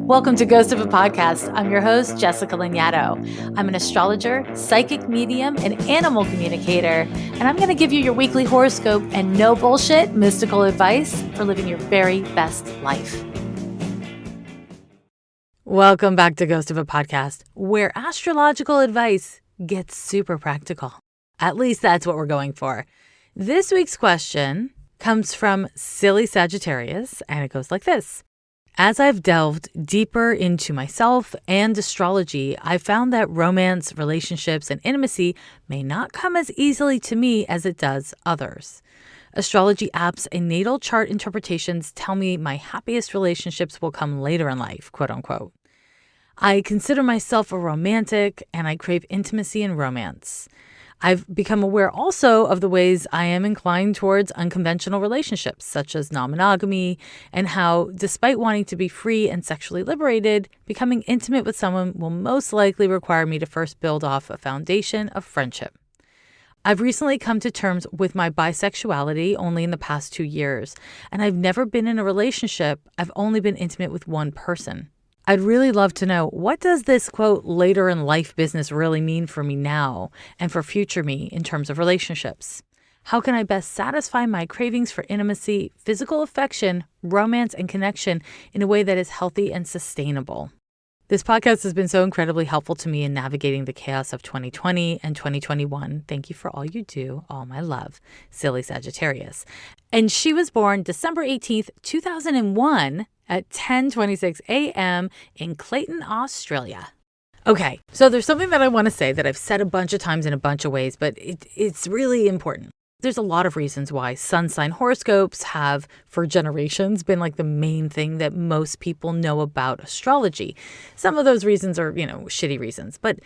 Welcome to Ghost of a Podcast. I'm your host, Jessica Lanyadoo. I'm an astrologer, psychic medium, and animal communicator, and I'm going to give you your weekly horoscope and no bullshit mystical advice for living your very best life. Welcome back to Ghost of a Podcast, where astrological advice gets super practical. At least that's what we're going for. This week's question comes from Silly Sagittarius, and it goes like this. As I've delved deeper into myself and astrology, I've found that romance, relationships, and intimacy may not come as easily to me as it does others. Astrology apps and natal chart interpretations tell me my happiest relationships will come later in life, quote unquote. I consider myself a romantic and I crave intimacy and romance. I've become aware also of the ways I am inclined towards unconventional relationships, such as non-monogamy, and how, despite wanting to be free and sexually liberated, becoming intimate with someone will most likely require me to first build off a foundation of friendship. I've recently come to terms with my bisexuality only in the past 2 years, and I've never been in a relationship. I've only been intimate with one person. I'd really love to know, what does this, quote, later in life business really mean for me now and for future me in terms of relationships? How can I best satisfy my cravings for intimacy, physical affection, romance, and connection in a way that is healthy and sustainable? This podcast has been so incredibly helpful to me in navigating the chaos of 2020 and 2021. Thank you for all you do. All my love, Silly Sagittarius. And she was born December 18th, 2001 at 10:26 a.m. in Clayton, Australia. Okay, so there's something that I want to say that I've said a bunch of times in a bunch of ways, but it's really important. There's a lot of reasons why sun sign horoscopes have, for generations, been like the main thing that most people know about astrology. Some of those reasons are, shitty reasons. But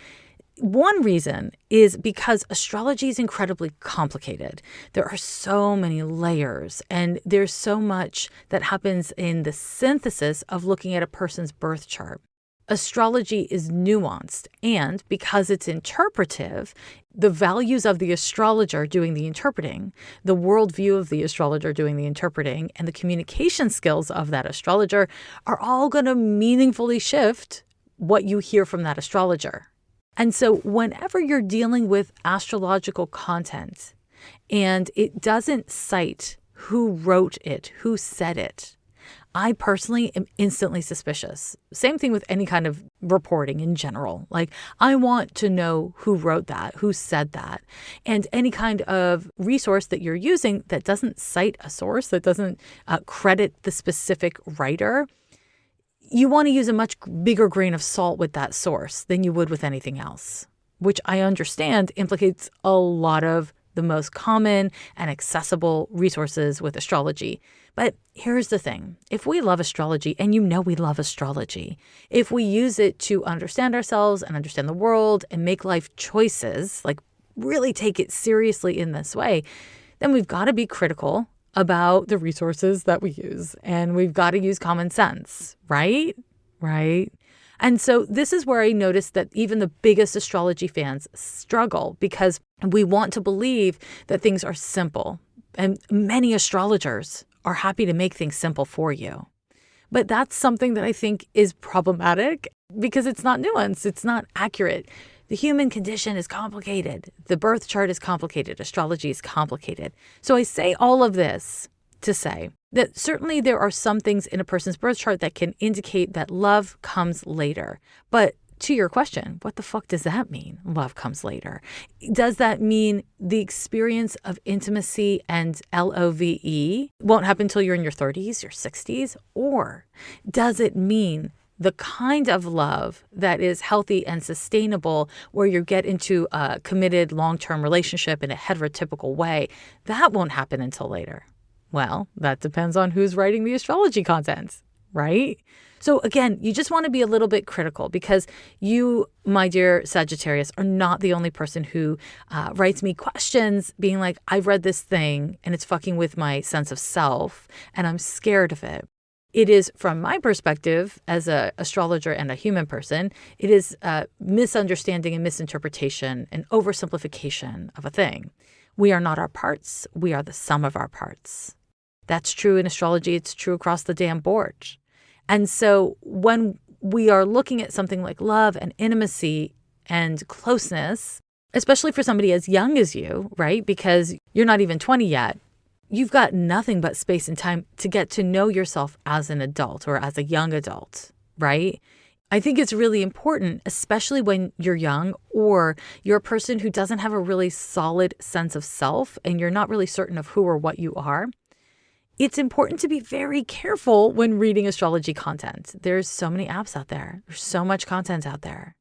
one reason is because astrology is incredibly complicated. There are so many layers, and there's so much that happens in the synthesis of looking at a person's birth chart. Astrology is nuanced, and because it's interpretive, the values of the astrologer doing the interpreting, the worldview of the astrologer doing the interpreting, and the communication skills of that astrologer are all going to meaningfully shift what you hear from that astrologer. And so whenever you're dealing with astrological content and it doesn't cite who wrote it, who said it, I personally am instantly suspicious. Same thing with any kind of reporting in general. Like, I want to know who wrote that, who said that. And any kind of resource that you're using that doesn't cite a source, that doesn't credit the specific writer, you want to use a much bigger grain of salt with that source than you would with anything else, which I understand implicates a lot of the most common and accessible resources with astrology. But here's the thing. If we love astrology, and we love astrology, if we use it to understand ourselves and understand the world and make life choices, like really take it seriously in this way, then we've got to be critical about the resources that we use. And we've got to use common sense, right? Right. And so this is where I noticed that even the biggest astrology fans struggle because we want to believe that things are simple. And many astrologers are happy to make things simple for you. But that's something that I think is problematic because it's not nuanced. It's not accurate. The human condition is complicated. The birth chart is complicated. Astrology is complicated. So I say all of this to say that certainly there are some things in a person's birth chart that can indicate that love comes later. But to your question, what the fuck does that mean? Love comes later. Does that mean the experience of intimacy and LOVE won't happen until you're in your 30s, your 60s? Or does it mean the kind of love that is healthy and sustainable where you get into a committed long-term relationship in a heterotypical way, that won't happen until later? Well, that depends on who's writing the astrology content, right? So again, you just want to be a little bit critical because you, my dear Sagittarius, are not the only person who writes me questions being like, I've read this thing and it's fucking with my sense of self and I'm scared of it. It is, from my perspective, as an astrologer and a human person, it is a misunderstanding and misinterpretation and oversimplification of a thing. We are not our parts. We are the sum of our parts. That's true in astrology. It's true across the damn board. And so when we are looking at something like love and intimacy and closeness, especially for somebody as young as you, right? Because you're not even 20 yet. You've got nothing but space and time to get to know yourself as an adult or as a young adult, right? I think it's really important, especially when you're young or you're a person who doesn't have a really solid sense of self and you're not really certain of who or what you are. It's important to be very careful when reading astrology content. There's so many apps out there. There's so much content out there.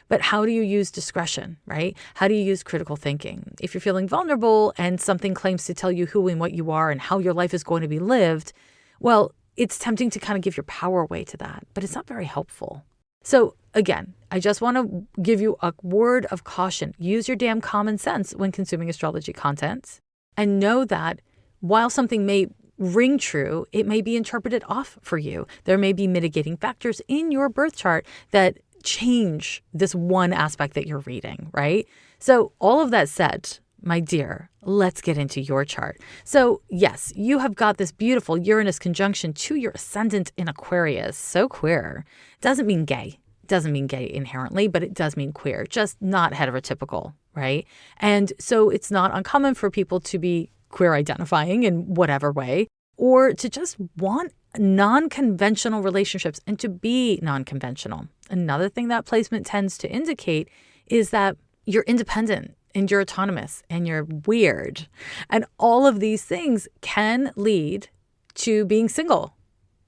But how do you use discretion, right? How do you use critical thinking? If you're feeling vulnerable and something claims to tell you who and what you are and how your life is going to be lived, well, it's tempting to kind of give your power away to that, but it's not very helpful. So again, I just want to give you a word of caution. Use your damn common sense when consuming astrology content and know that while something may ring true, it may be interpreted off for you. There may be mitigating factors in your birth chart that change this one aspect that you're reading, right? So all of that said, my dear, let's get into your chart. So yes, you have got this beautiful Uranus conjunction to your ascendant in Aquarius. So queer. Doesn't mean gay. Doesn't mean gay inherently, but it does mean queer, just not heterotypical, right? And so it's not uncommon for people to be queer identifying in whatever way, or to just want non-conventional relationships and to be non-conventional. Another thing that placement tends to indicate is that you're independent and you're autonomous and you're weird. And all of these things can lead to being single.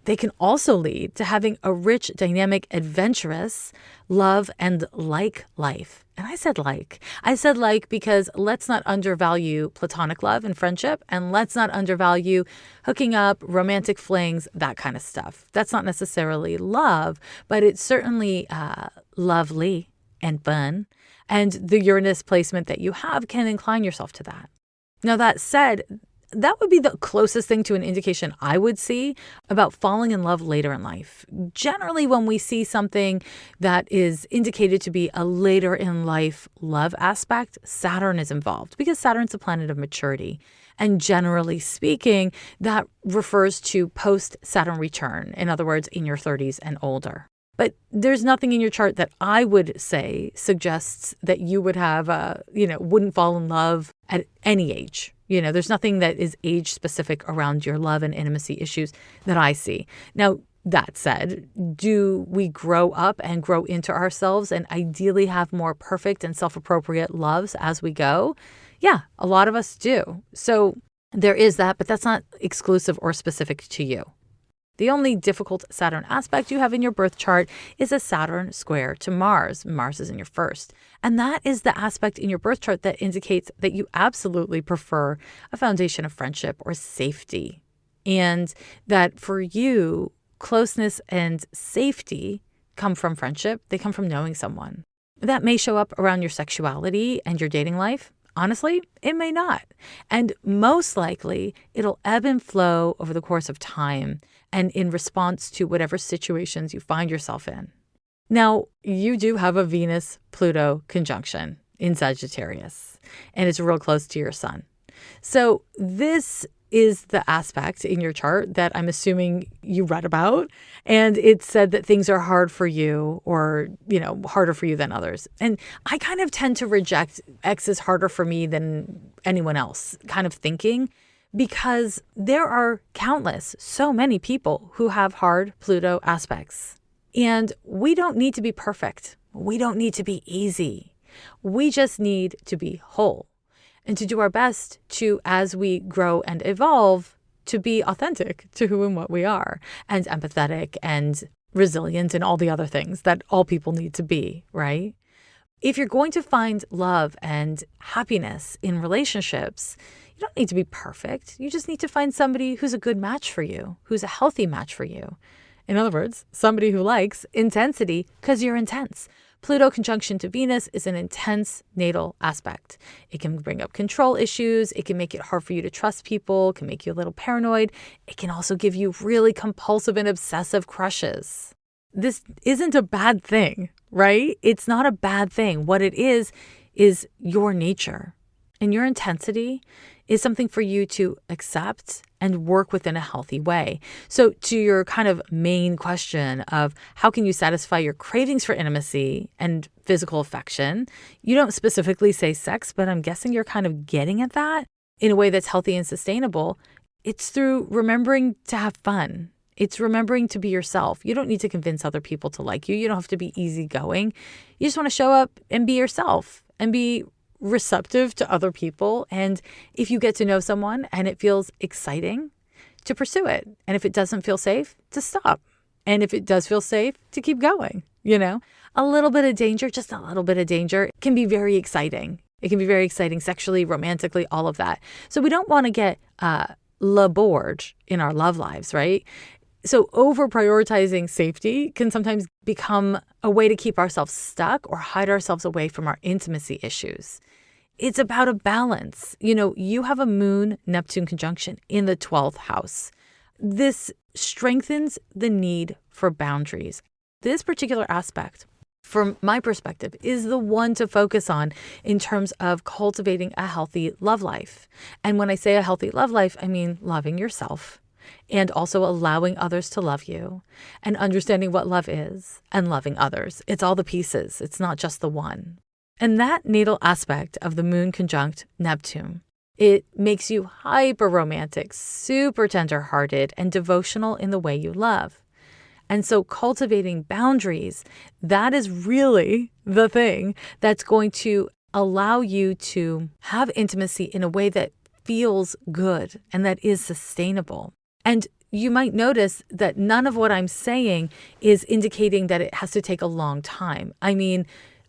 They can also lead to having a rich, dynamic, adventurous love and like life. And I said like because let's not undervalue platonic love and friendship, and let's not undervalue hooking up, romantic flings, that kind of stuff. That's not necessarily love, but it's certainly lovely and fun. And the Uranus placement that you have can incline yourself to that. Now, that said, that would be the closest thing to an indication I would see about falling in love later in life. Generally, when we see something that is indicated to be a later in life love aspect, Saturn is involved because Saturn's a planet of maturity. And generally speaking, that refers to post-Saturn return. In other words, in your 30s and older. But there's nothing in your chart that I would say suggests that you would have, wouldn't fall in love at any age. There's nothing that is age specific around your love and intimacy issues that I see. Now, that said, do we grow up and grow into ourselves and ideally have more perfect and self-appropriate loves as we go? Yeah, a lot of us do. So there is that, but that's not exclusive or specific to you. The only difficult Saturn aspect you have in your birth chart is a Saturn square to Mars. Mars is in your first. And that is the aspect in your birth chart that indicates that you absolutely prefer a foundation of friendship or safety. And that for you, closeness and safety come from friendship. They come from knowing someone. That may show up around your sexuality and your dating life. Honestly, it may not. And most likely, it'll ebb and flow over the course of time and in response to whatever situations you find yourself in. Now, you do have a Venus-Pluto conjunction in Sagittarius, and it's real close to your sun. So this is the aspect in your chart that I'm assuming you read about, and it said that things are hard for you or, harder for you than others. And I kind of tend to reject X is harder for me than anyone else kind of thinking, because there are so many people who have hard Pluto aspects. And we don't need to be perfect. We don't need to be easy. We just need to be whole and to do our best to, as we grow and evolve, to be authentic to who and what we are, and empathetic and resilient and all the other things that all people need to be, right? If you're going to find love and happiness in relationships, you don't need to be perfect. You just need to find somebody who's a good match for you, who's a healthy match for you. In other words, somebody who likes intensity because you're intense. Pluto conjunction to Venus is an intense natal aspect. It can bring up control issues. It can make it hard for you to trust people. It can make you a little paranoid. It can also give you really compulsive and obsessive crushes. This isn't a bad thing, right? It's not a bad thing. What it is your nature. And your intensity is something for you to accept and work within a healthy way. So to your kind of main question of how can you satisfy your cravings for intimacy and physical affection, you don't specifically say sex, but I'm guessing you're kind of getting at that in a way that's healthy and sustainable. It's through remembering to have fun. It's remembering to be yourself. You don't need to convince other people to like you. You don't have to be easygoing. You just want to show up and be yourself and be receptive to other people. And if you get to know someone and it feels exciting, to pursue it. And if it doesn't feel safe, to stop. And if it does feel safe, to keep going. A little bit of danger, just a little bit of danger can be very exciting. It can be very exciting sexually, romantically, all of that. So we don't want to get bored in our love lives, right? So over prioritizing safety can sometimes become a way to keep ourselves stuck or hide ourselves away from our intimacy issues. It's about a balance. You have a Moon-Neptune conjunction in the 12th house. This strengthens the need for boundaries. This particular aspect, from my perspective, is the one to focus on in terms of cultivating a healthy love life. And when I say a healthy love life, I mean loving yourself and also allowing others to love you and understanding what love is and loving others. It's all the pieces. It's not just the one. And that natal aspect of the Moon conjunct Neptune, it makes you hyper romantic, super tender-hearted, and devotional in the way you love. And so cultivating boundaries, that is really the thing that's going to allow you to have intimacy in a way that feels good and that is sustainable. And you might notice that none of what I'm saying is indicating that it has to take a long time. I mean,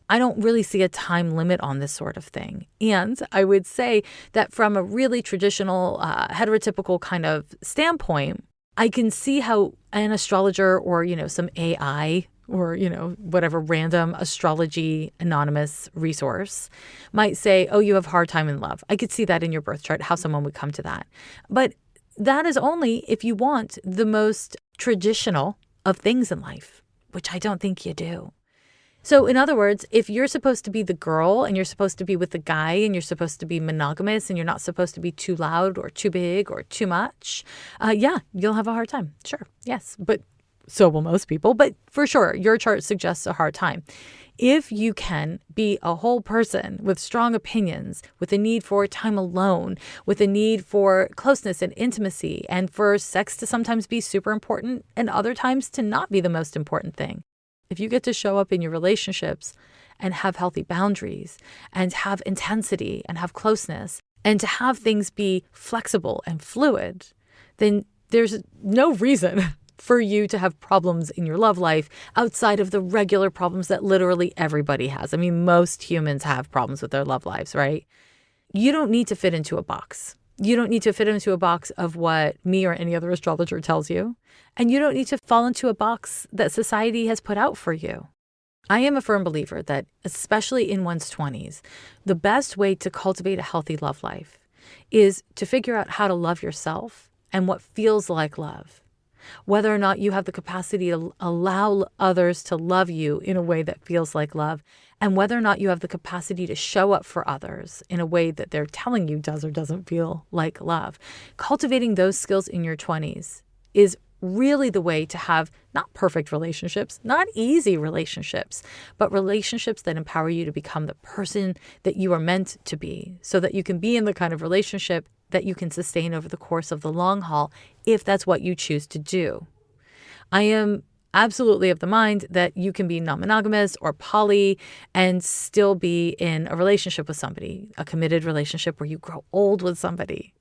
I don't really see a time limit on this sort of thing. And I would say that from a really traditional, heterotypical kind of standpoint, I can see how an astrologer or, some AI or, whatever random astrology anonymous resource might say, oh, you have a hard time in love. I could see that in your birth chart, how someone would come to that. But that is only if you want the most traditional of things in life, which I don't think you do. So in other words, if you're supposed to be the girl and you're supposed to be with the guy and you're supposed to be monogamous and you're not supposed to be too loud or too big or too much, you'll have a hard time. Sure. Yes. But so will most people. But for sure, your chart suggests a hard time. If you can be a whole person with strong opinions, with a need for time alone, with a need for closeness and intimacy, and for sex to sometimes be super important and other times to not be the most important thing. If you get to show up in your relationships and have healthy boundaries and have intensity and have closeness and to have things be flexible and fluid, then there's no reason for you to have problems in your love life outside of the regular problems that literally everybody has. I mean, most humans have problems with their love lives, right? You don't need to fit into a box. You don't need to fit into a box of what me or any other astrologer tells you. And you don't need to fall into a box that society has put out for you. I am a firm believer that, especially in one's 20s, the best way to cultivate a healthy love life is to figure out how to love yourself and what feels like love. Whether or not you have the capacity to allow others to love you in a way that feels like love, and whether or not you have the capacity to show up for others in a way that they're telling you does or doesn't feel like love. Cultivating those skills in your 20s is really the way to have not perfect relationships, not easy relationships, but relationships that empower you to become the person that you are meant to be, so that you can be in the kind of relationship that you can sustain over the course of the long haul, if that's what you choose to do. I am absolutely of the mind that you can be non-monogamous or poly and still be in a relationship with somebody, a committed relationship where you grow old with somebody.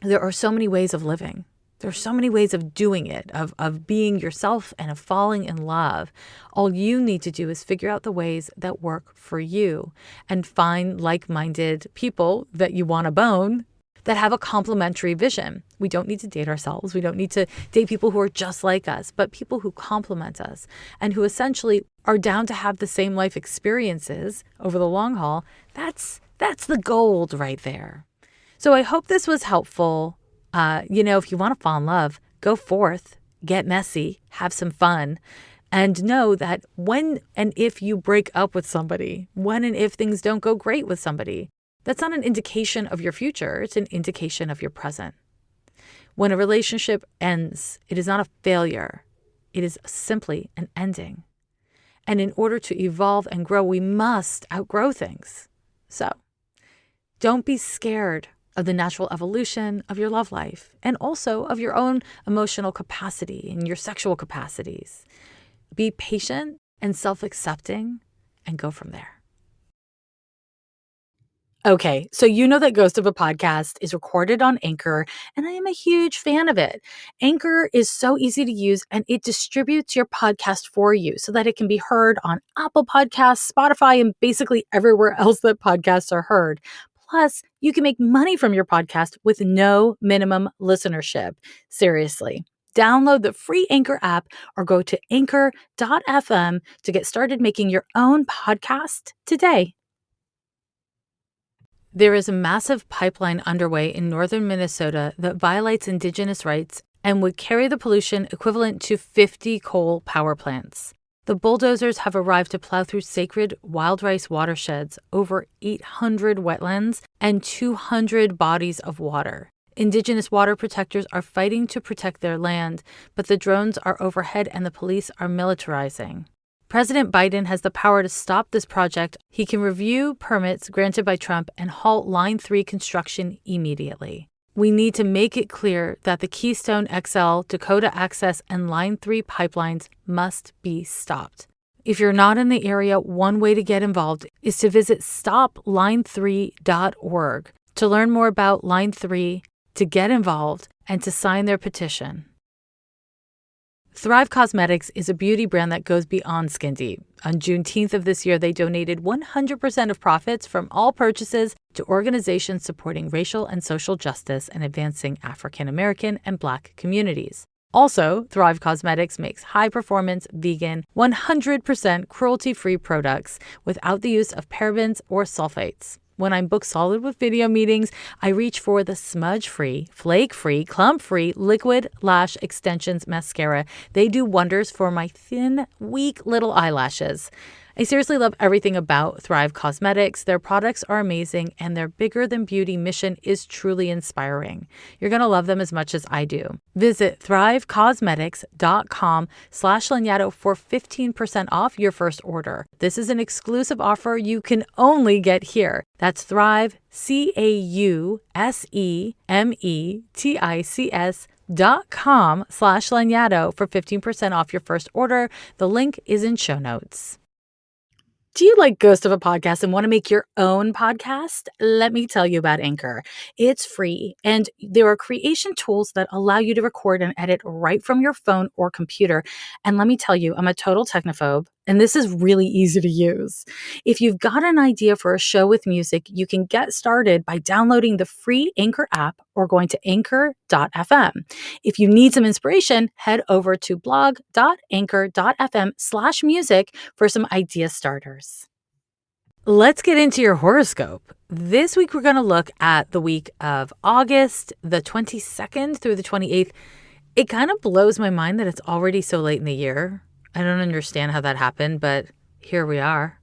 There are so many ways of living. There's so many ways of doing it, of being yourself and of falling in love. All you need to do is figure out the ways that work for you and find like-minded people that you want to bone that have a complementary vision. We don't need to date ourselves. We don't need to date people who are just like us, but people who complement us and who essentially are down to have the same life experiences over the long haul. That's the gold right there. So I hope this was helpful. If you want to fall in love, go forth, get messy, have some fun, and know that when and if you break up with somebody, when and if things don't go great with somebody, That's not an indication of your future. It's an indication of your present. When a relationship ends, it is not a failure. It is simply an ending. And in order to evolve and grow, we must outgrow things. So don't be scared of the natural evolution of your love life and also of your own emotional capacity and your sexual capacities. Be patient and self-accepting and go from there. Okay, so you know that Ghost of a Podcast is recorded on Anchor, and I am a huge fan of it. Anchor is so easy to use, and it distributes your podcast for you so that it can be heard on Apple Podcasts, Spotify, and basically everywhere else that podcasts are heard. Plus, you can make money from your podcast with no minimum listenership. Seriously. Download the free Anchor app or go to anchor.fm to get started making your own podcast today. There is a massive pipeline underway in northern Minnesota that violates Indigenous rights and would carry the pollution equivalent to 50 coal power plants. The bulldozers have arrived to plow through sacred wild rice watersheds, over 800 wetlands, and 200 bodies of water. Indigenous water protectors are fighting to protect their land, but the drones are overhead and the police are militarizing. President Biden has the power to stop this project. He can review permits granted by Trump and halt Line 3 construction immediately. We need to make it clear that the Keystone XL, Dakota Access, and Line 3 pipelines must be stopped. If you're not in the area, one way to get involved is to visit stopline3.org to learn more about Line 3, to get involved, and to sign their petition. Thrive Cosmetics is a beauty brand that goes beyond skin deep. On Juneteenth of this year, they donated 100% of profits from all purchases to organizations supporting racial and social justice and advancing African American and Black communities. Also, Thrive Cosmetics makes high-performance, vegan, 100% cruelty-free products without the use of parabens or sulfates. When I'm booked solid with video meetings, I reach for the smudge-free, flake-free, clump-free liquid lash extensions mascara. They do wonders for my thin, weak little eyelashes. I seriously love everything about Thrive Cosmetics. Their products are amazing, and their bigger than beauty mission is truly inspiring. You're going to love them as much as I do. Visit thrivecosmetics.com/Lanyadoo for 15% off your first order. This is an exclusive offer you can only get here. That's Thrive, CAUSEMETICS.com/Lanyadoo for 15% off your first order. The link is in show notes. Do you like Ghost of a Podcast and want to make your own podcast? Let me tell you about Anchor. It's free, and there are creation tools that allow you to record and edit right from your phone or computer. And let me tell you, I'm a total technophobe, and this is really easy to use. If you've got an idea for a show with music, you can get started by downloading the free Anchor app or going to anchor.fm. If you need some inspiration, head over to blog.anchor.fm/music for some idea starters. Let's get into your horoscope. This week, we're going to look at the week of August, the 22nd through the 28th. It kind of blows my mind that it's already so late in the year. I don't understand how that happened, but here we are.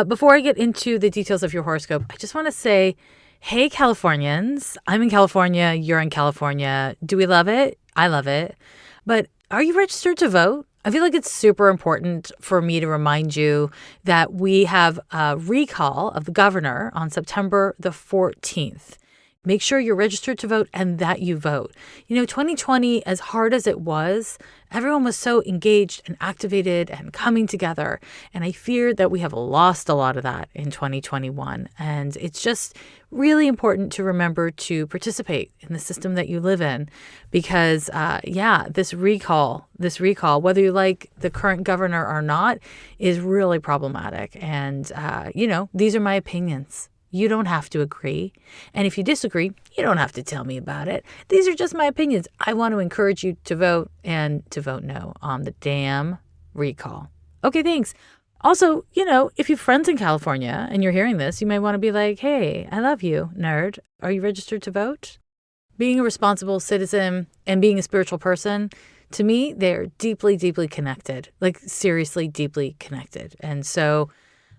Before I get into the details of your horoscope, I just want to say, hey, Californians. I'm in California. You're in California. Do we love it? I love it. But are you registered to vote? I feel like it's super important for me to remind you that we have a recall of the governor on September the 14th. Make sure you're registered to vote and that you vote. 2020, as hard as it was, everyone was so engaged and activated and coming together. And I fear that we have lost a lot of that in 2021. And it's just really important to remember to participate in the system that you live in. Because, this recall, whether you like the current governor or not, is really problematic. And, these are my opinions. You don't have to agree. And if you disagree, you don't have to tell me about it. These are just my opinions. I want to encourage you to vote and to vote no on the damn recall. Okay, thanks. Also, if you have friends in California and you're hearing this, you may want to be like, hey, I love you, nerd. Are you registered to vote? Being a responsible citizen and being a spiritual person, to me, they're deeply, deeply connected, like seriously deeply connected. And so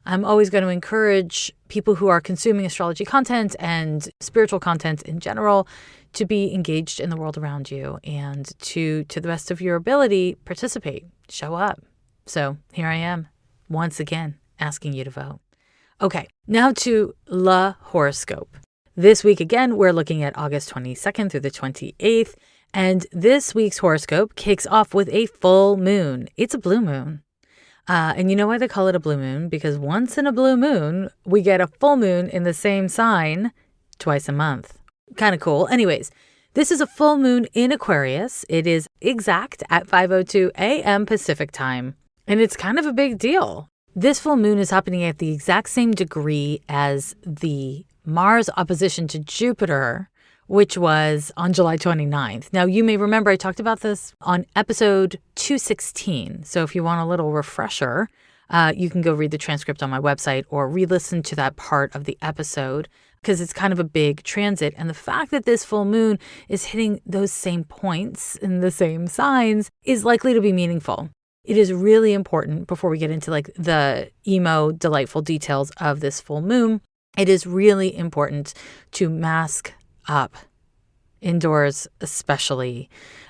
I'm always going to encourage people who are consuming astrology content and spiritual content in general to be engaged in the world around you and to the best of your ability, participate, show up. So here I am, once again, asking you to vote. Okay, now to La Horoscope. This week, again, we're looking at August 22nd through the 28th. And this week's horoscope kicks off with a full moon. It's a blue moon. And you know why they call it a blue moon? Because once in a blue moon, we get a full moon in the same sign twice a month. Kind of cool. Anyways, this is a full moon in Aquarius. It is exact at 5:02 a.m. Pacific time. And it's kind of a big deal. This full moon is happening at the exact same degree as the Mars opposition to Jupiter, which was on July 29th. Now, you may remember I talked about this on episode 216. So if you want a little refresher, you can go read the transcript on my website or re-listen to that part of the episode because it's kind of a big transit. And the fact that this full moon is hitting those same points in the same signs is likely to be meaningful. It is really important, before we get into like the emo, delightful details of this full moon, it is really important to mask up, indoors especially.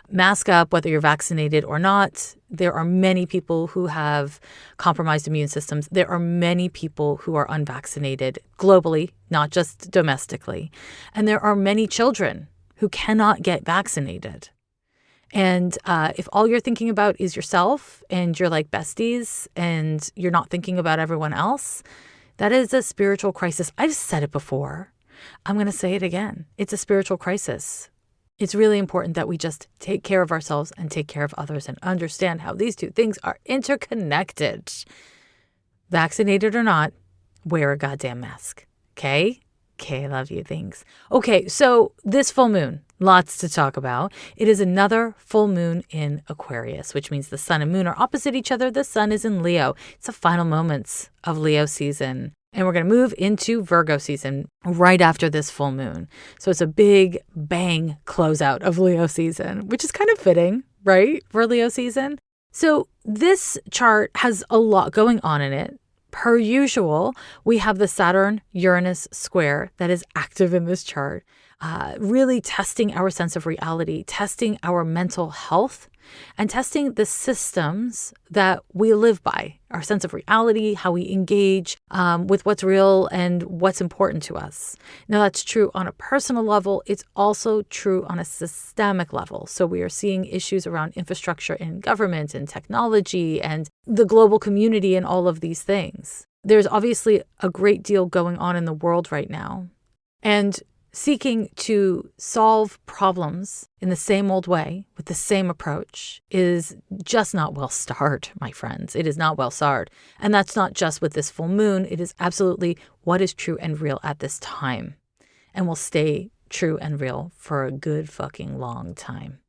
Mask up whether you're vaccinated or not. There are many people who have compromised immune systems. There are many people who are unvaccinated globally, not just domestically. And there are many children who cannot get vaccinated. And if all you're thinking about is yourself and you're like besties and you're not thinking about everyone else, that is a spiritual crisis. I've said it before. I'm going to say it again. It's a spiritual crisis. It's really important that we just take care of ourselves and take care of others and understand how these two things are interconnected. Vaccinated or not, wear a goddamn mask. Okay? Okay, I love you. Thanks. Okay, so this full moon, lots to talk about. It is another full moon in Aquarius, which means the sun and moon are opposite each other. The sun is in Leo. It's the final moments of Leo season. And we're going to move into Virgo season right after this full moon. So it's a big bang closeout of Leo season, which is kind of fitting, right, for Leo season. So this chart has a lot going on in it. Per usual, we have the Saturn-Uranus square that is active in this chart, really testing our sense of reality, testing our mental health, and testing the systems that we live by, our sense of reality, how we engage with what's real and what's important to us. Now, that's true on a personal level. It's also true on a systemic level. So we are seeing issues around infrastructure in government and technology and the global community and all of these things. There's obviously a great deal going on in the world right now. And seeking to solve problems in the same old way with the same approach is just not well starred, my friends. It is not well starred. And that's not just with this full moon. It is absolutely what is true and real at this time and will stay true and real for a good fucking long time.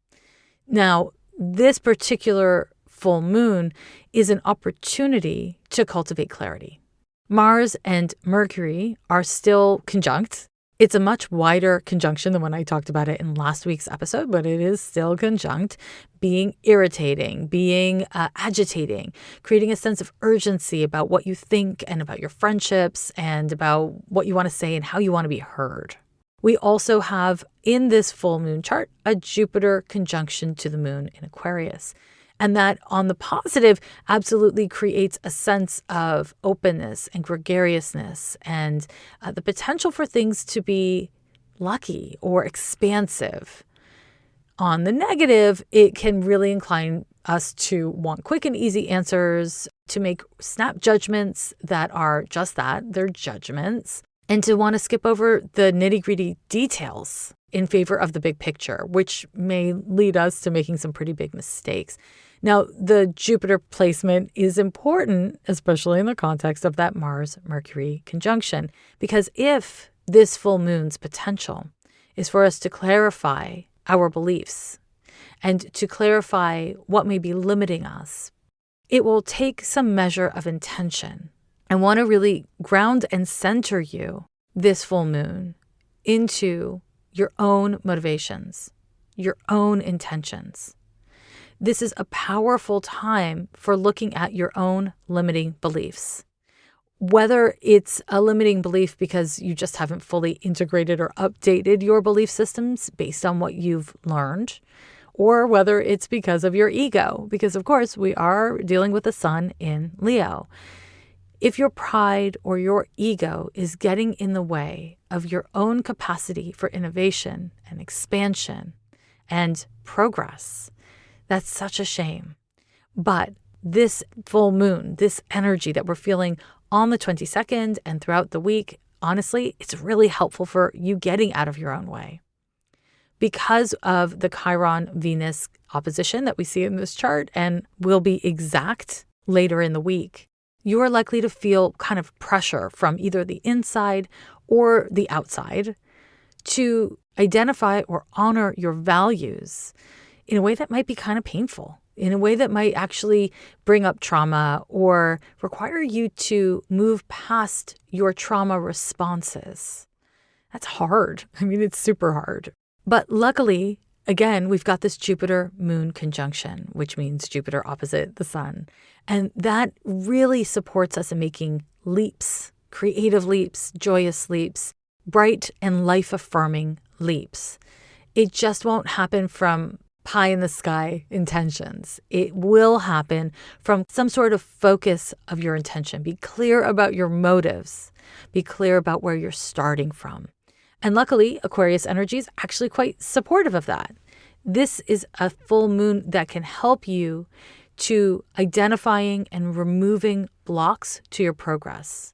Now, this particular full moon is an opportunity to cultivate clarity. Mars and Mercury are still conjunct. It's a much wider conjunction than when I talked about it in last week's episode, but it is still conjunct, being irritating, being agitating, creating a sense of urgency about what you think and about your friendships and about what you want to say and how you want to be heard. We also have in this full moon chart a Jupiter conjunction to the moon in Aquarius. And that on the positive absolutely creates a sense of openness and gregariousness and the potential for things to be lucky or expansive. On the negative, it can really incline us to want quick and easy answers, to make snap judgments that are just that, they're judgments, and to want to skip over the nitty-gritty details in favor of the big picture, which may lead us to making some pretty big mistakes. Now, the Jupiter placement is important, especially in the context of that Mars-Mercury conjunction, because if this full moon's potential is for us to clarify our beliefs and to clarify what may be limiting us, it will take some measure of intention. I want to really ground and center you this full moon into your own motivations, your own intentions. This is a powerful time for looking at your own limiting beliefs. Whether it's a limiting belief because you just haven't fully integrated or updated your belief systems based on what you've learned, or whether it's because of your ego, because of course we are dealing with the sun in Leo. If your pride or your ego is getting in the way of your own capacity for innovation and expansion and progress, that's such a shame. But this full moon, this energy that we're feeling on the 22nd and throughout the week, honestly, it's really helpful for you getting out of your own way. Because of the Chiron-Venus opposition that we see in this chart and will be exact later in the week, you are likely to feel kind of pressure from either the inside or the outside to identify or honor your values in a way that might be kind of painful, in a way that might actually bring up trauma or require you to move past your trauma responses. That's hard. I mean, it's super hard. But luckily, again, we've got this Jupiter-Moon conjunction, which means Jupiter opposite the sun. And that really supports us in making leaps, creative leaps, joyous leaps, bright and life-affirming leaps. It just won't happen from pie-in-the-sky intentions. It will happen from some sort of focus of your intention. Be clear about your motives. Be clear about where you're starting from. And luckily, Aquarius energy is actually quite supportive of that. This is a full moon that can help you to identifying and removing blocks to your progress.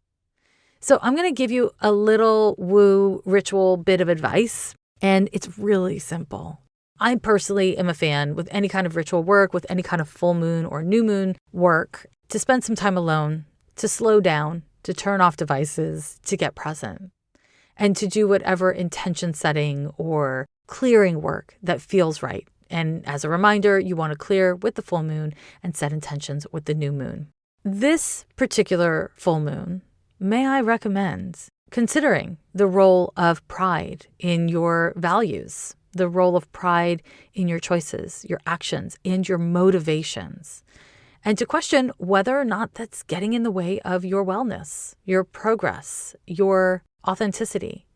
So I'm going to give you a little woo ritual bit of advice, and it's really simple. I personally am a fan with any kind of ritual work, with any kind of full moon or new moon work, to spend some time alone, to slow down, to turn off devices, to get present, and to do whatever intention setting or clearing work that feels right. And as a reminder, you want to clear with the full moon and set intentions with the new moon. This particular full moon, may I recommend considering the role of pride in your values, the role of pride in your choices, your actions, and your motivations, and to question whether or not that's getting in the way of your wellness, your progress, your authenticity.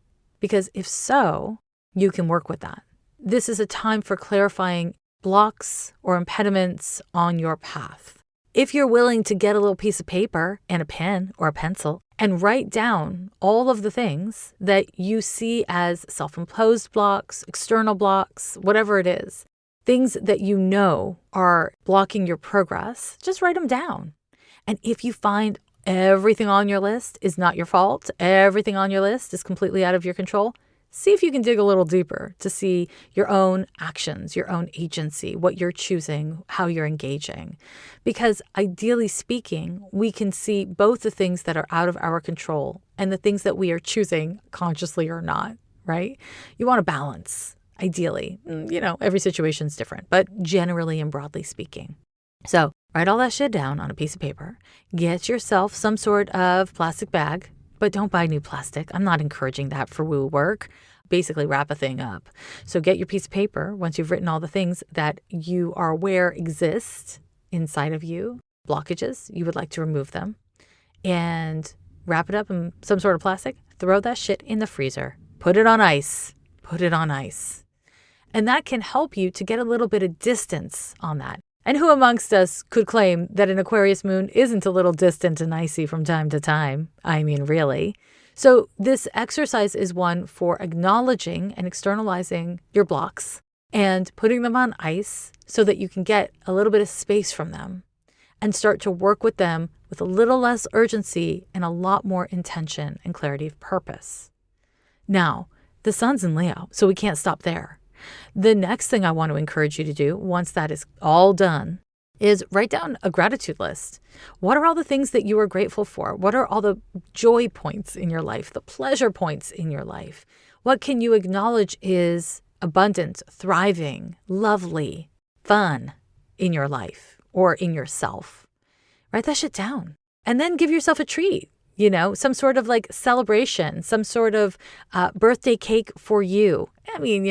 Because if so, you can work with that. This is a time for clarifying blocks or impediments on your path. If you're willing to get a little piece of paper and a pen or a pencil and write down all of the things that you see as self-imposed blocks, external blocks, whatever it is, things that you know are blocking your progress, just write them down. And if you find everything on your list is not your fault, everything on your list is completely out of your control, see if you can dig a little deeper to see your own actions, your own agency, what you're choosing, how you're engaging. Because ideally speaking, we can see both the things that are out of our control and the things that we are choosing consciously or not, right? You want a balance, ideally. Every situation's different, but generally and broadly speaking. So write all that shit down on a piece of paper. Get yourself some sort of plastic bag, but don't buy new plastic. I'm not encouraging that for woo work. Basically wrap a thing up. So get your piece of paper once you've written all the things that you are aware exist inside of you, blockages, you would like to remove them, and wrap it up in some sort of plastic. Throw that shit in the freezer. Put it on ice. Put it on ice. And that can help you to get a little bit of distance on that. And who amongst us could claim that an Aquarius moon isn't a little distant and icy from time to time? I mean, really. So this exercise is one for acknowledging and externalizing your blocks and putting them on ice so that you can get a little bit of space from them and start to work with them with a little less urgency and a lot more intention and clarity of purpose. Now, the sun's in Leo, so we can't stop there. The next thing I want to encourage you to do once that is all done is write down a gratitude list. What are all the things that you are grateful for? What are all the joy points in your life, the pleasure points in your life? What can you acknowledge is abundant, thriving, lovely, fun in your life or in yourself? Write that shit down and then give yourself a treat. Some sort of like celebration, some sort of birthday cake for you. I mean,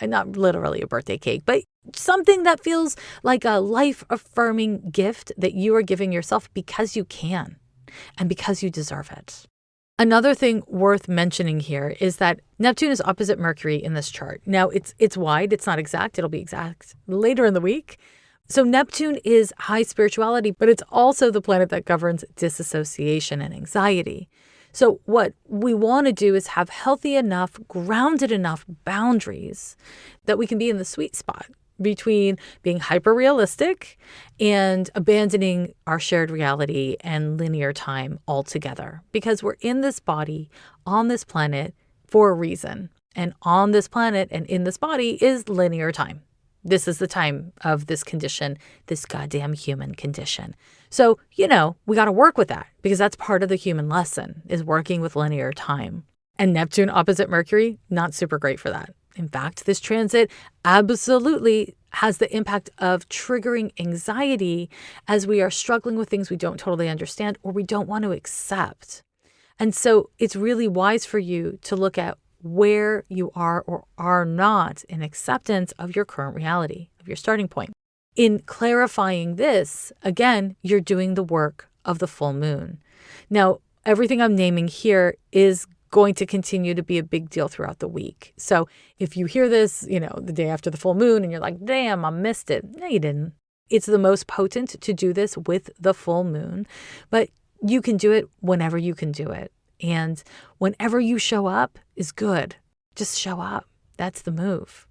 and not literally a birthday cake, but something that feels like a life-affirming gift that you are giving yourself because you can. and because you deserve it. Another thing worth mentioning here is that Neptune is opposite Mercury in this chart. Now, it's wide. It's not exact. It'll be exact later in the week. So Neptune is high spirituality, but it's also the planet that governs disassociation and anxiety. So what we want to do is have healthy enough, grounded enough boundaries that we can be in the sweet spot between being hyper-realistic and abandoning our shared reality and linear time altogether. Because we're in this body, on this planet, for a reason. And on this planet and in this body is linear time. This is the time of this condition, this goddamn human condition. So, we got to work with that because that's part of the human lesson, is working with linear time. And Neptune opposite Mercury, not super great for that. In fact, this transit absolutely has the impact of triggering anxiety as we are struggling with things we don't totally understand or we don't want to accept. And so it's really wise for you to look at where you are or are not in acceptance of your current reality, of your starting point. In clarifying this, again, you're doing the work of the full moon. Now, everything I'm naming here is going to continue to be a big deal throughout the week. So if you hear this, the day after the full moon and you're like, damn, I missed it. No, you didn't. It's the most potent to do this with the full moon, but you can do it whenever you can do it. And whenever you show up is good. Just show up. That's the move.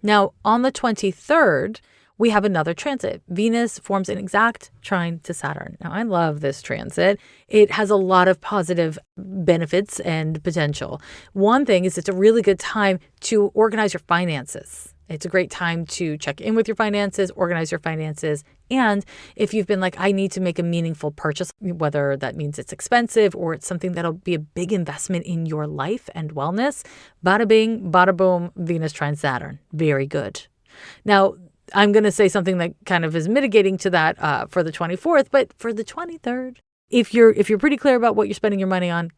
Now, on the 23rd, we have another transit. Venus forms an exact trine to Saturn. Now, I love this transit. It has a lot of positive benefits and potential. One thing is it's a really good time to organize your finances. It's a great time to check in with your finances, organize your finances. And if you've been like, I need to make a meaningful purchase, whether that means it's expensive or it's something that'll be a big investment in your life and wellness, bada bing, bada boom, Venus trine Saturn. Very good. Now, I'm going to say something that kind of is mitigating to that for the 24th, but for the 23rd, if you're pretty clear about what you're spending your money on,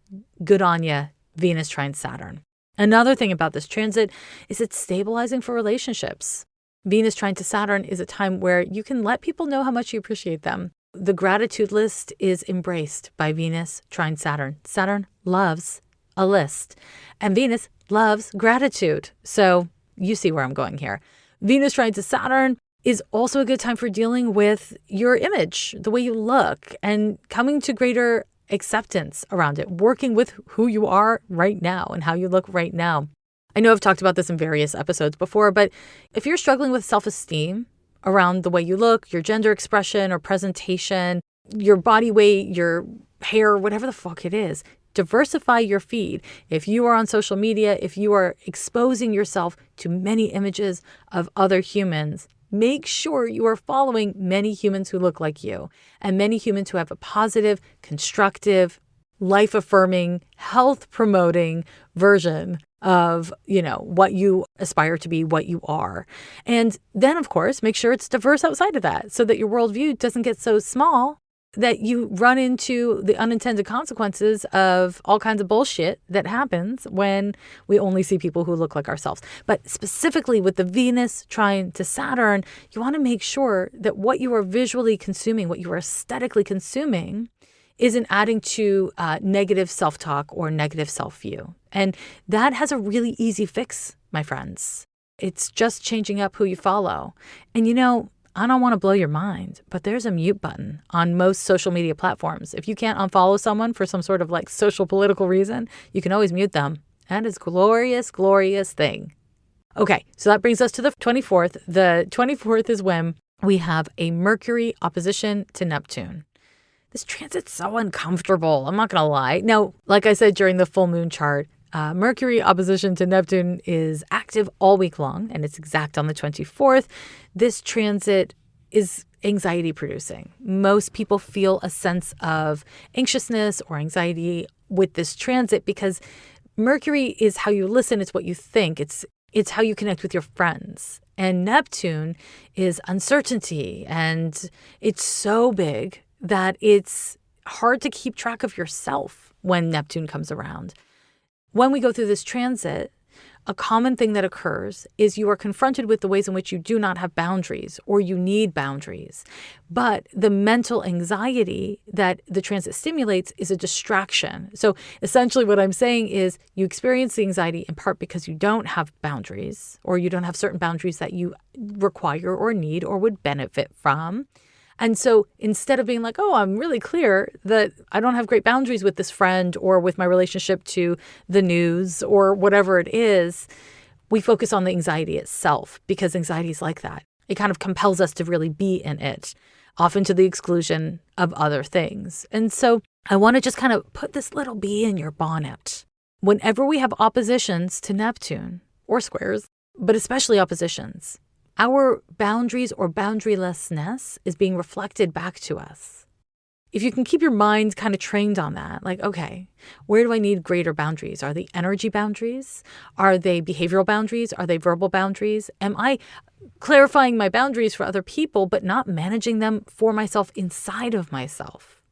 good on you, Venus trine Saturn. Another thing about this transit is it's stabilizing for relationships. Venus trine to Saturn is a time where you can let people know how much you appreciate them. The gratitude list is embraced by Venus trine Saturn. Saturn loves a list, and Venus loves gratitude. So you see where I'm going here. Venus trine to Saturn is also a good time for dealing with your image, the way you look, and coming to greater acceptance around it, working with who you are right now and how you look right now. I know I've talked about this in various episodes before, but if you're struggling with self-esteem around the way you look, your gender expression or presentation, your body weight, your hair, whatever the fuck it is, diversify your feed. If you are on social media, if you are exposing yourself to many images of other humans, make sure you are following many humans who look like you and many humans who have a positive, constructive, life-affirming, health-promoting version of, what you aspire to be, what you are. And then, of course, make sure it's diverse outside of that so that your worldview doesn't get so small that you run into the unintended consequences of all kinds of bullshit that happens when we only see people who look like ourselves. But specifically with the Venus trine to Saturn, you want to make sure that what you are visually consuming, what you are aesthetically consuming, isn't adding to negative self-talk or negative self-view. And that has a really easy fix, my friends. It's just changing up who you follow. And I don't want to blow your mind, but there's a mute button on most social media platforms. If you can't unfollow someone for some sort of social political reason, you can always mute them. That is glorious, glorious thing. Okay, so that brings us to the 24th. The 24th is when we have a Mercury opposition to Neptune. This transit's so uncomfortable. I'm not going to lie. Now, like I said during the full moon chart, Mercury opposition to Neptune is active all week long, and it's exact on the 24th. This transit is anxiety producing. Most people feel a sense of anxiousness or anxiety with this transit because Mercury is how you listen. It's what you think. It's how you connect with your friends. And Neptune is uncertainty, and it's so big that it's hard to keep track of yourself when Neptune comes around. When we go through this transit, a common thing that occurs is you are confronted with the ways in which you do not have boundaries or you need boundaries. But the mental anxiety that the transit stimulates is a distraction. So essentially what I'm saying is you experience the anxiety in part because you don't have boundaries or you don't have certain boundaries that you require or need or would benefit from. And so instead of being like, oh, I'm really clear that I don't have great boundaries with this friend or with my relationship to the news or whatever it is, we focus on the anxiety itself because anxiety is like that. It kind of compels us to really be in it, often to the exclusion of other things. And so I want to just kind of put this little bee in your bonnet. Whenever we have oppositions to Neptune or squares, but especially oppositions, our boundaries or boundarylessness is being reflected back to us. If you can keep your mind kind of trained on that, like, okay, where do I need greater boundaries? Are they energy boundaries? Are they behavioral boundaries? Are they verbal boundaries? Am I clarifying my boundaries for other people, but not managing them for myself inside of myself?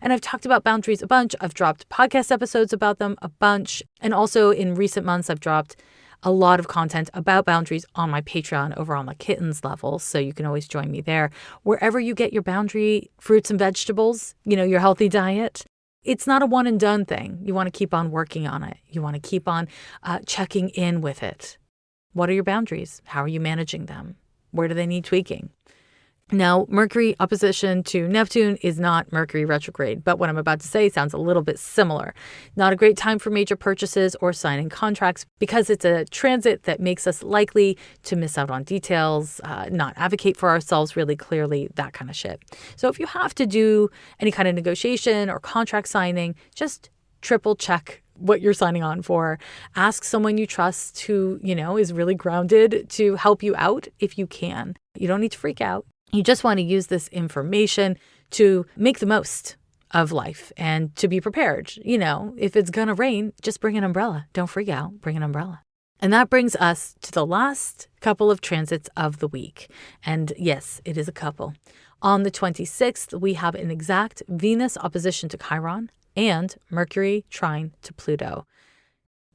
And I've talked about boundaries a bunch. I've dropped podcast episodes about them a bunch. And also in recent months, I've dropped a lot of content about boundaries on my Patreon over on the kittens level. So you can always join me there. Wherever you get your boundary fruits and vegetables, your healthy diet, it's not a one and done thing. You want to keep on working on it. You want to keep on checking in with it. What are your boundaries? How are you managing them? Where do they need tweaking? Now, Mercury opposition to Neptune is not Mercury retrograde, but what I'm about to say sounds a little bit similar. Not a great time for major purchases or signing contracts because it's a transit that makes us likely to miss out on details, not advocate for ourselves really clearly, that kind of shit. So if you have to do any kind of negotiation or contract signing, just triple check what you're signing on for. Ask someone you trust who, is really grounded to help you out if you can. You don't need to freak out. You just want to use this information to make the most of life and to be prepared. If it's going to rain, just bring an umbrella. Don't freak out. Bring an umbrella. And that brings us to the last couple of transits of the week. And yes, it is a couple. On the 26th, we have an exact Venus opposition to Chiron and Mercury trine to Pluto.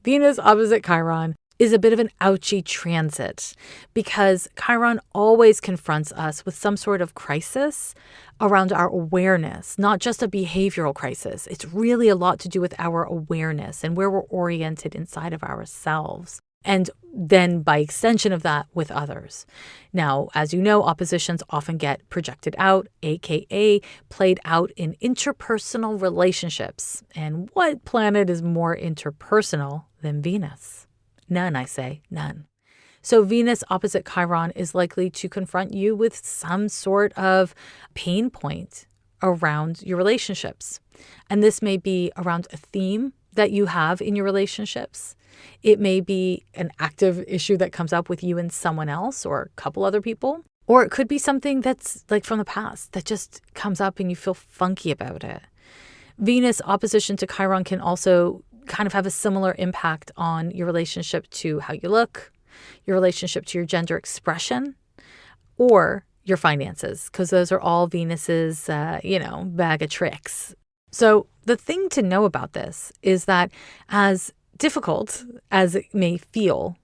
Venus opposite Chiron is a bit of an ouchy transit because Chiron always confronts us with some sort of crisis around our awareness, not just a behavioral crisis. It's really a lot to do with our awareness and where we're oriented inside of ourselves. And then by extension of that with others. Now, as you know, oppositions often get projected out, aka played out in interpersonal relationships. And what planet is more interpersonal than Venus? None, I say, none. So Venus opposite Chiron is likely to confront you with some sort of pain point around your relationships. And this may be around a theme that you have in your relationships. It may be an active issue that comes up with you and someone else or a couple other people. Or it could be something that's like from the past that just comes up and you feel funky about it. Venus opposition to Chiron can also kind of have a similar impact on your relationship to how you look, your relationship to your gender expression, or your finances, because those are all Venus's, bag of tricks. So the thing to know about this is that as difficult as it may feel,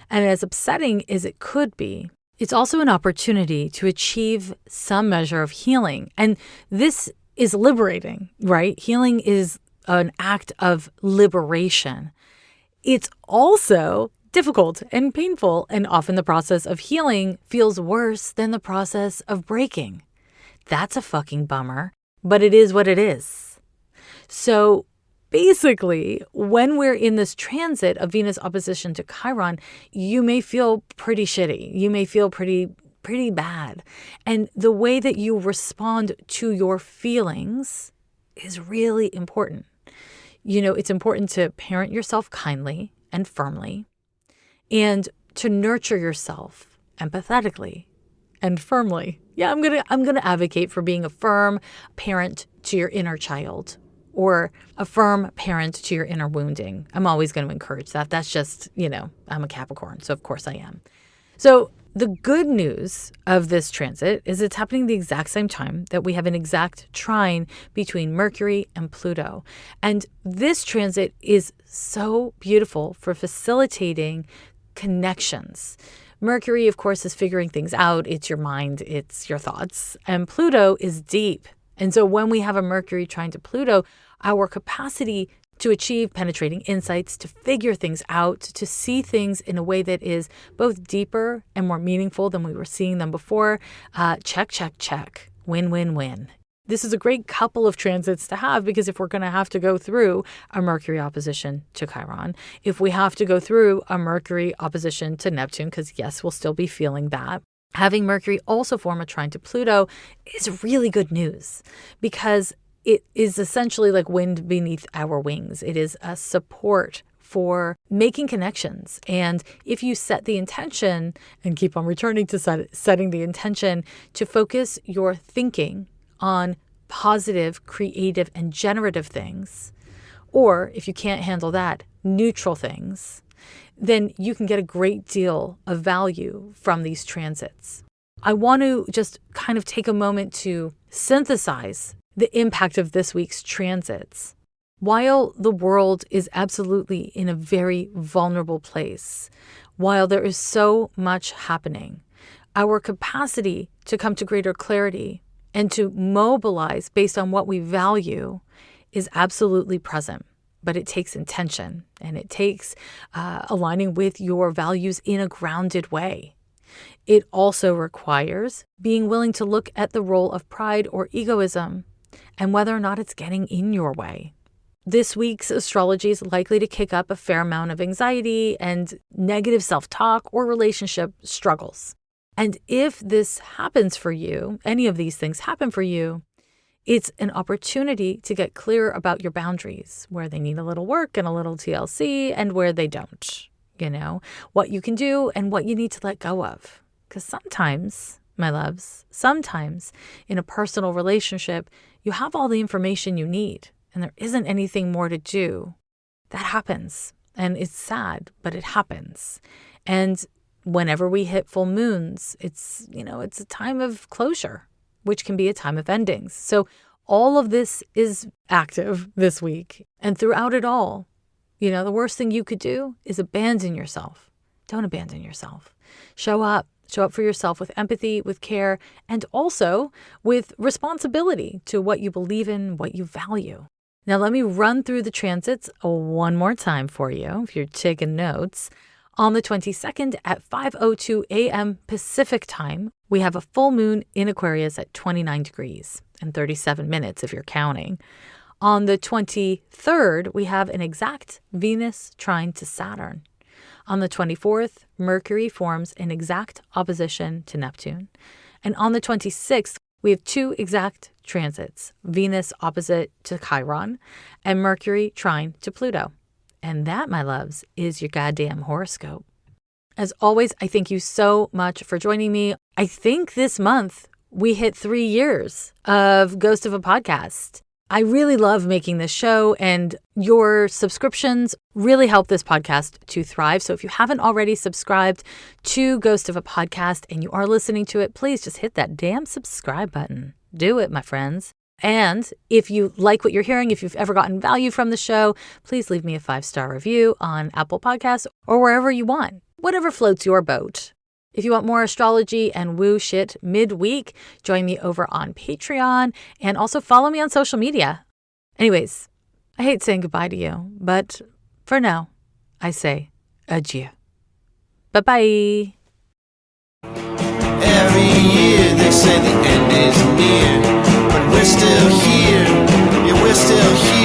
and as upsetting as it could be, it's also an opportunity to achieve some measure of healing. And this is liberating, right? Healing is an act of liberation. It's also difficult and painful, and often the process of healing feels worse than the process of breaking. That's a fucking bummer, but it is what it is. So basically, when we're in this transit of Venus opposition to Chiron, you may feel pretty shitty. You may feel pretty bad. And the way that you respond to your feelings is really important. It's important to parent yourself kindly and firmly and to nurture yourself empathetically and firmly. Yeah, I'm going to advocate for being a firm parent to your inner child or a firm parent to your inner wounding. I'm always going to encourage that. That's just, I'm a Capricorn, so of course I am. So The good news of this transit is it's happening the exact same time that we have an exact trine between Mercury and Pluto. And this transit is so beautiful for facilitating connections. Mercury, of course, is figuring things out. It's your mind, it's your thoughts. And Pluto is deep. And so when we have a Mercury trine to Pluto, our capacity to achieve penetrating insights, to figure things out, to see things in a way that is both deeper and more meaningful than we were seeing them before. Check, check, check. Win, win, win. This is a great couple of transits to have, because if we're going to have to go through a Mercury opposition to Chiron, if we have to go through a Mercury opposition to Neptune, because yes, we'll still be feeling that, having Mercury also form a trine to Pluto is really good news, because it is essentially like wind beneath our wings. It is a support for making connections. And if you set the intention and keep on returning to setting the intention to focus your thinking on positive, creative, and generative things, or if you can't handle that, neutral things, then you can get a great deal of value from these transits. I want to just kind of take a moment to synthesize the impact of this week's transits. While the world is absolutely in a very vulnerable place, while there is so much happening, our capacity to come to greater clarity and to mobilize based on what we value is absolutely present. But it takes intention, and it takes aligning with your values in a grounded way. It also requires being willing to look at the role of pride or egoism and whether or not it's getting in your way. This week's astrology is likely to kick up a fair amount of anxiety and negative self-talk or relationship struggles. And if this happens for you, any of these things happen for you, it's an opportunity to get clear about your boundaries, where they need a little work and a little TLC and where they don't. You know, what you can do and what you need to let go of. Because sometimes, my loves, sometimes in a personal relationship, you have all the information you need and there isn't anything more to do. That happens. And it's sad, but it happens. And whenever we hit full moons, it's a time of closure, which can be a time of endings. So all of this is active this week. And throughout it all, the worst thing you could do is abandon yourself. Don't abandon yourself. Show up. Show up for yourself with empathy, with care, and also with responsibility to what you believe in, what you value. Now, let me run through the transits one more time for you, if you're taking notes. On the 22nd at 5:02 a.m. Pacific time, we have a full moon in Aquarius at 29 degrees and 37 minutes if you're counting. On the 23rd, we have an exact Venus trine to Saturn. On the 24th, Mercury forms an exact opposition to Neptune. And on the 26th, we have two exact transits, Venus opposite to Chiron and Mercury trine to Pluto. And that, my loves, is your goddamn horoscope. As always, I thank you so much for joining me. I think this month we hit 3 years of Ghost of a Podcast. I really love making this show, and your subscriptions really help this podcast to thrive. So if you haven't already subscribed to Ghost of a Podcast and you are listening to it, please just hit that damn subscribe button. Do it, my friends. And if you like what you're hearing, if you've ever gotten value from the show, please leave me a 5-star review on Apple Podcasts or wherever you want, whatever floats your boat. If you want more astrology and woo shit midweek, join me over on Patreon and also follow me on social media. Anyways, I hate saying goodbye to you, but for now, I say adieu. Bye-bye. Every year they say the end is near, but we're still here, yeah, we're still here.